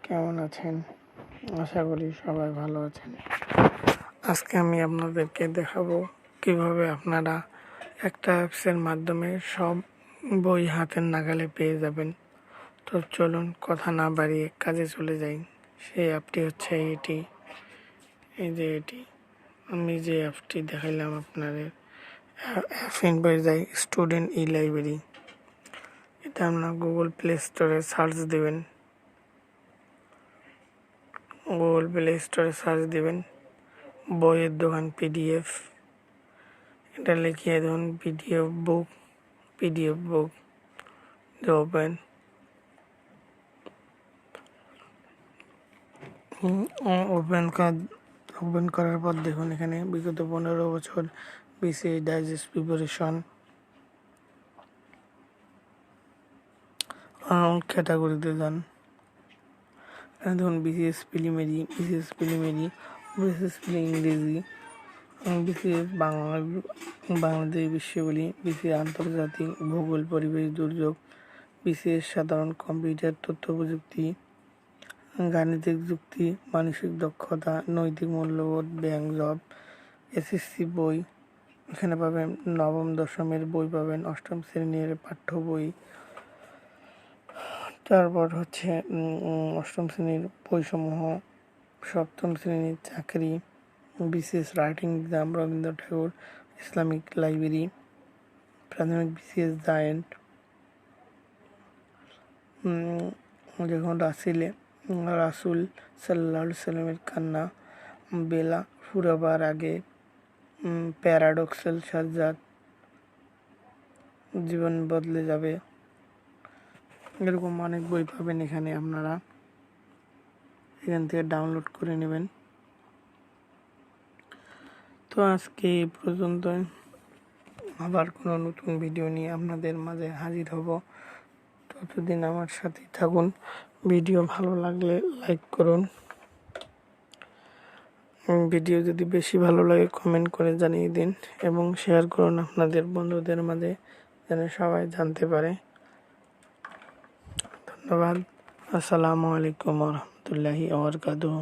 কেমন আছেন? আশা করি সবাই ভালো আছেন। আজকে আমি আপনাদেরকে দেখাবো কিভাবে আপনারা একটা অ্যাপসের মাধ্যমে সব বই হাতের নাগালে পেয়ে যাবেন। তো চলুন কথা না বাড়িয়ে কাজে চলে যাই। সেই অ্যাপটি হচ্ছে এটি। এই যে এটি আমি যে অ্যাপটি দেখাইলাম আপনাদের, অ্যাপ ইনবয়ে যাই স্টুডেন্ট ই লাইব্রেরি। এটা আপনার গুগল প্লে স্টোরে সার্চ দেবেন। গুগল প্লে স্টোরে সার্চ দেবেন বইয়ের দোকান পিডিএফ। এটা লিখিয়ে দেবেন পিডিএফ বুক ওপেন। ওপেন করার পর দেখুন এখানে বিগত 15 বছর বিসিএস ডাইজেস্ট প্রিপারেশন ক্যাটাগরিতে যান। দেখুন বিসিএস প্রিলিমিনারি, বিসিএস ইংরেজি, বিসিএস বাংলাদেশ বিশ্ববিদ্যালয়, বিসিএস আন্তর্জাতিক, ভূগোল পরিবেশ দুর্যোগ, বিসিএস সাধারণ, কম্পিউটার তথ্য প্রযুক্তি, গাণিতিক যুক্তি, মানসিক দক্ষতা, নৈতিক মূল্যবোধ, ব্যাংক জব, এসএসসি বই এখানে পাবেন। নবম দশমের বই পাবেন, অষ্টম শ্রেণীর পাঠ্য বই, তারপর হচ্ছে অষ্টম শ্রেণীর বইসমূহ, সপ্তম শ্রেণীর চাকরি, বিসিএস রাইটিং এক্সাম, রবীন্দ্র ঠাকুর ইসলামিক লাইব্রেরি, প্রাথমিক বিসিএস জায়েন্ট, যখন রাসুল সাল্লাল্লাহু আলাইহি সাল্লামের কান্না, বেলা ফুরাবার আগে, প্যারাডক্সাল সাজ্জাদ, জীবন বদলে যাবে, এরকম অনেক বই পাবেন এখানে। আপনারা এখান থেকে ডাউনলোড করে নেবেন। তো আজকে এই পর্যন্ত, আবার কোনো নতুন ভিডিও নিয়ে আপনাদের মাঝে হাজির হব। ততদিন আমার সাথেই থাকুন। ভিডিও ভালো লাগলে লাইক করুন। ভিডিও যদি বেশি ভালো লাগে কমেন্ট করে জানিয়ে দিন এবং শেয়ার করুন আপনাদের বন্ধুদের মাঝে, যেন সবাই জানতে পারে। ধন্যবাদ। আসসালামু আলাইকুম ওয়া রাহমাতুল্লাহি ওয়া বারাকাতুহু।